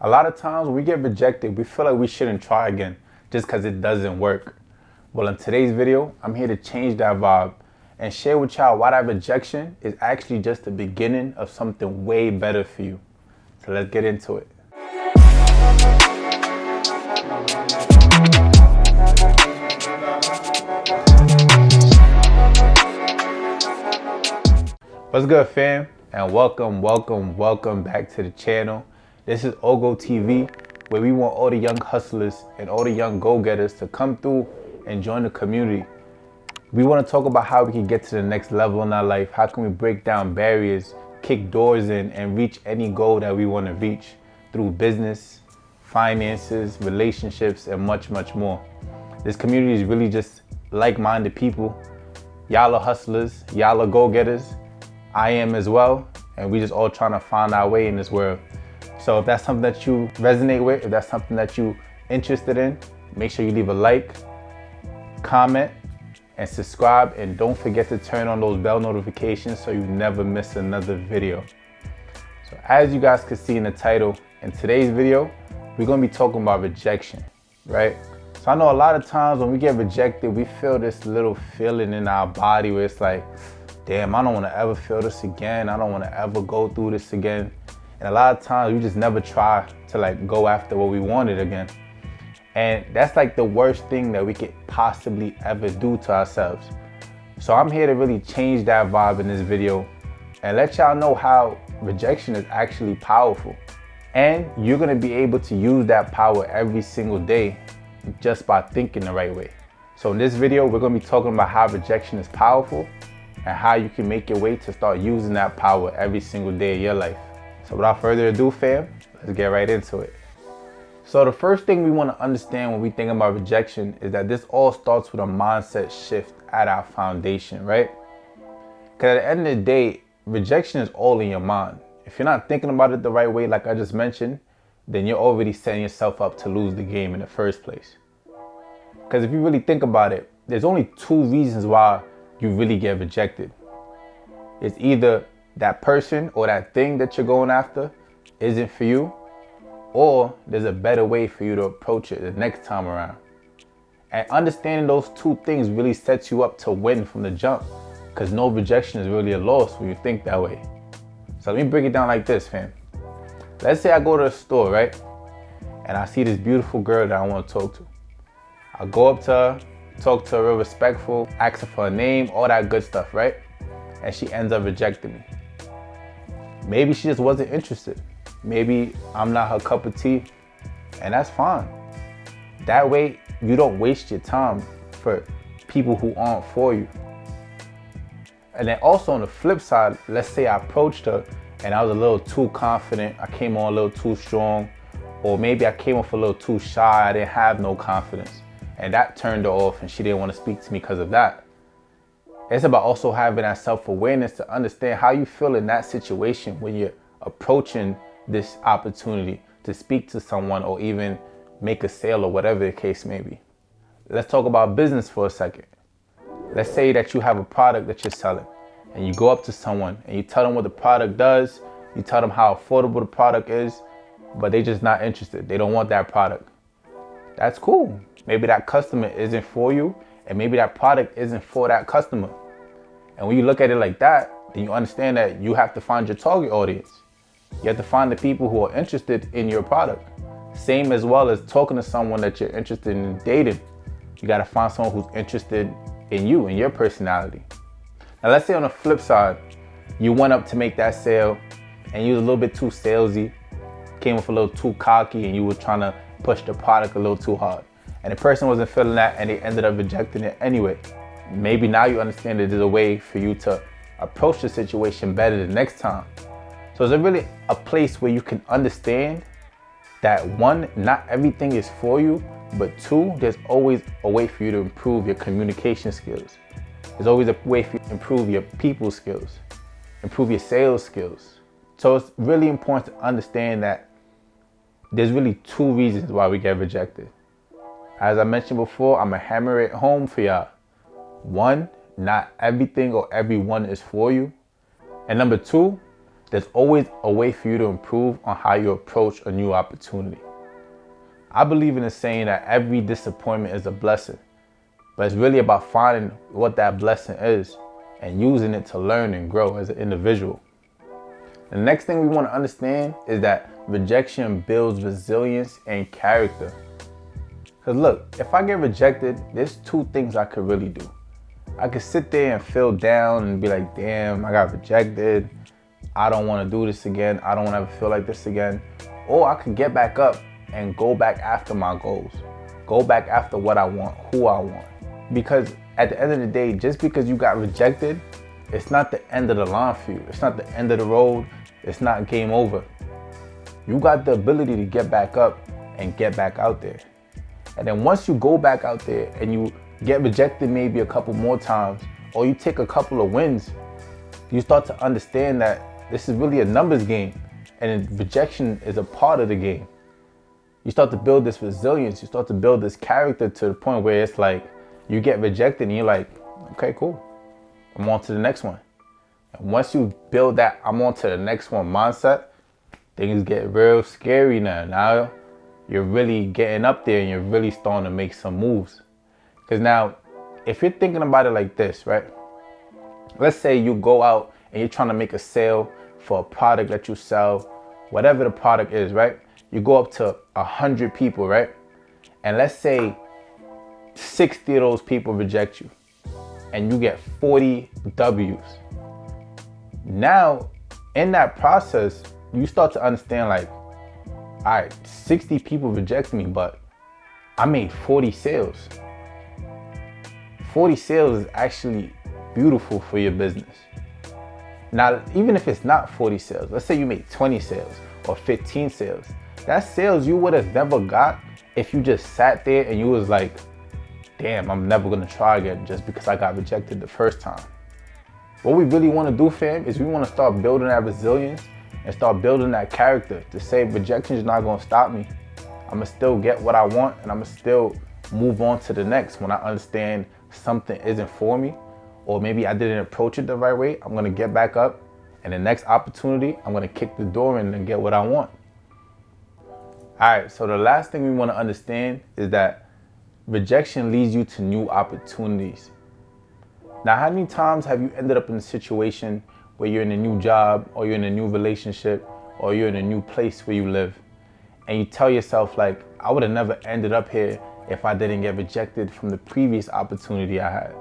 A lot of times when we get rejected, we feel like we shouldn't try again just because it doesn't work. Well, in today's video, I'm here to change that vibe and share with y'all why that rejection is actually just the beginning of something way better for you. So let's get into it. What's good, fam? And welcome back to the channel. This is Ogo TV, where we want all the young hustlers and all the young go-getters to come through and join the community. We want to talk about how we can get to the next level in our life. How can we break down barriers, kick doors in, and reach any goal that we want to reach through business, finances, relationships, and much more. This community is really just like-minded people. Y'all are hustlers, y'all are go-getters. I am as well, and we just all trying to find our way in this world. So if that's something that you resonate with, if that's something that you interested in, make sure you leave a like, comment, and subscribe, and don't forget to turn on those bell notifications so you never miss another video. So as you guys can see in the title, in today's video, we're gonna be talking about rejection, right? So I know a lot of times when we get rejected, we feel this little feeling in our body where it's like, damn, I don't want to ever feel this again. I don't want to ever go through this again. And a lot of times we just never try to go after what we wanted again. And that's like the worst thing that we could possibly ever do to ourselves. So I'm here to really change that vibe in this video and let y'all know how rejection is actually powerful. And you're going to be able to use that power every single day just by thinking the right way. So in this video, we're going to be talking about how rejection is powerful and how you can make your way to start using that power every single day of your life. So without further ado, fam, let's get right into it. So the first thing we want to understand when we think about rejection is that this all starts with a mindset shift at our foundation, right? Because at the end of the day, rejection is all in your mind. If you're not thinking about it the right way, like I just mentioned, then you're already setting yourself up to lose the game in the first place. Because if you really think about it, there's only two reasons why you really get rejected. It's either that person or that thing that you're going after isn't for you, or there's a better way for you to approach it the next time around. And understanding those two things really sets you up to win from the jump, because no rejection is really a loss when you think that way. So let me break it down like this, fam. Let's say I go to a store, right? And I see this beautiful girl that I want to talk to. I go up to her, talk to her real respectful, ask her for her name, all that good stuff, right? And she ends up rejecting me. Maybe she just wasn't interested. Maybe I'm not her cup of tea, and that's fine. That way, you don't waste your time for people who aren't for you. And then also on the flip side, let's say I approached her and I was a little too confident. I came on a little too strong, or maybe I came off a little too shy. I didn't have no confidence. And that turned her off and she didn't want to speak to me because of that. It's about also having that self-awareness to understand how you feel in that situation when you're approaching this opportunity to speak to someone or even make a sale or whatever the case may be. Let's talk about business for a second. Let's say that you have a product that you're selling and you go up to someone and you tell them what the product does, you tell them how affordable the product is, but they're just not interested. They don't want that product. That's cool. Maybe that customer isn't for you, and maybe that product isn't for that customer. And when you look at it like that, then you understand that you have to find your target audience. You have to find the people who are interested in your product. Same as well as talking to someone that you're interested in dating. You got to find someone who's interested in you and your personality. Now let's say on the flip side, you went up to make that sale and you was a little bit too salesy, came off a little too cocky, and you were trying to push the product a little too hard. And the person wasn't feeling that and they ended up rejecting it anyway. Maybe now you understand that there's a way for you to approach the situation better the next time. So it's really a place where you can understand that one, not everything is for you, but two, there's always a way for you to improve your communication skills. There's always a way for you to improve your people skills, improve your sales skills. So it's really important to understand that there's really two reasons why we get rejected. As I mentioned before, I'm gonna hammer it home for y'all. One, not everything or everyone is for you. And number two, there's always a way for you to improve on how you approach a new opportunity. I believe in the saying that every disappointment is a blessing, but it's really about finding what that blessing is and using it to learn and grow as an individual. The next thing we want to understand is that rejection builds resilience and character. Because look, if I get rejected, there's two things I could really do. I could sit there and feel down and be like, damn, I got rejected. I don't want to do this again. I don't want to ever feel like this again. Or I could get back up and go back after my goals. Go back after what I want, who I want. Because at the end of the day, just because you got rejected, it's not the end of the line for you. It's not the end of the road. It's not game over. You got the ability to get back up and get back out there. And then once you go back out there and you get rejected maybe a couple more times, or you take a couple of wins, you start to understand that this is really a numbers game, and rejection is a part of the game. You start to build this resilience. You start to build this character to the point where it's like you get rejected and you're like, okay, cool. I'm on to the next one. And once you build that I'm on to the next one mindset, things get real scary now. Now you're really getting up there and you're really starting to make some moves. Because now, if you're thinking about it like this, right? Let's say you go out and you're trying to make a sale for a product that you sell, whatever the product is, right? You go up to 100 people, right? And let's say 60 of those people reject you and you get 40 W's. Now, in that process, you start to understand like, all right, 60 people reject me, but I made 40 sales. 40 sales is actually beautiful for your business. Now, even if it's not 40 sales, let's say you made 20 sales or 15 sales. That's sales you would have never got if you just sat there and you was like, damn, I'm never gonna try again just because I got rejected the first time. What we really wanna do, fam, is we wanna start building that resilience and start building that character to say rejection is not gonna stop me. I'ma still get what I want and I'ma still move on to the next. When I understand something isn't for me, or maybe I didn't approach it the right way, I'm gonna get back up and the next opportunity, I'm gonna kick the door in and get what I want. All right, so the last thing we wanna understand is that rejection leads you to new opportunities. Now, how many times have you ended up in a situation where you're in a new job, or you're in a new relationship, or you're in a new place where you live, and you tell yourself like, I would have never ended up here if I didn't get rejected from the previous opportunity I had.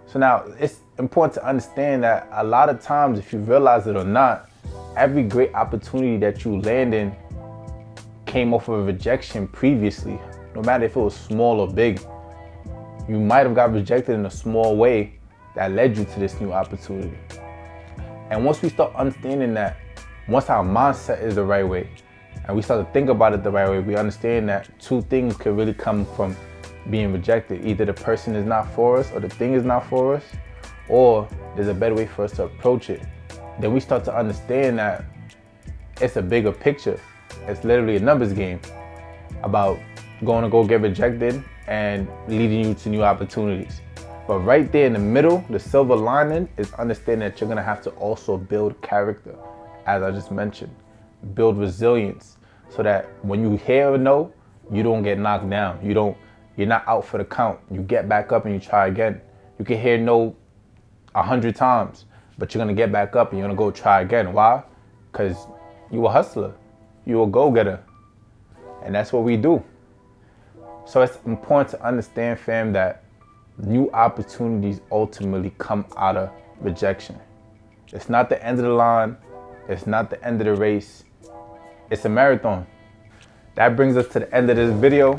So now it's important to understand that a lot of times, if you realize it or not, every great opportunity that you land in came off of a rejection previously. No matter if it was small or big, you might have got rejected in a small way that led you to this new opportunity. And once we start understanding that, once our mindset is the right way, and we start to think about it the right way, we understand that two things could really come from being rejected. Either the person is not for us, or the thing is not for us, or there's a better way for us to approach it. Then we start to understand that it's a bigger picture. It's literally a numbers game about going to go get rejected and leading you to new opportunities. But right there in the middle, the silver lining is understanding that you're gonna have to also build character, as I just mentioned. Build resilience so that when you hear a no, you don't get knocked down. You're not out for the count. You get back up and you try again. You can hear no 100 times, but you're gonna get back up and you're gonna go try again. Why? Because you a hustler, you a go-getter, and that's what we do. So it's important to understand, fam, that new opportunities ultimately come out of rejection. It's not the end of the line. It's not the end of the race. It's a marathon. That brings us to the end of this video.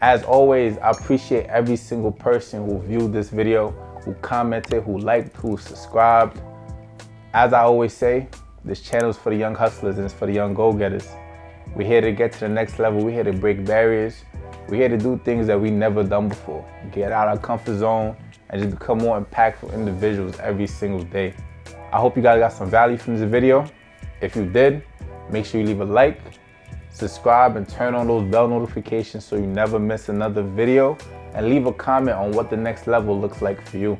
As always, I appreciate every single person who viewed this video, who commented, who liked, who subscribed. As I always say, this channel is for the young hustlers and it's for the young go-getters. We're here to get to the next level. We're here to break barriers. We're here to do things that we never done before. Get out of our comfort zone and just become more impactful individuals every single day. I hope you guys got some value from this video. If you did, make sure you leave a like, subscribe, and turn on those bell notifications so you never miss another video. And leave a comment on what the next level looks like for you.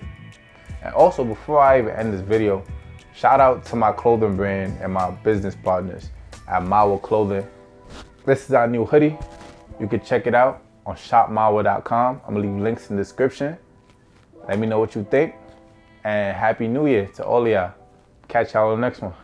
And also, before I even end this video, Shout out to my clothing brand and my business partners at MAWA Clothing. This is our new hoodie. You can check it out on shopmawa.com. I'm gonna leave links in the description. Let me know what you think. And Happy New Year to all of y'all. Catch y'all on the next one.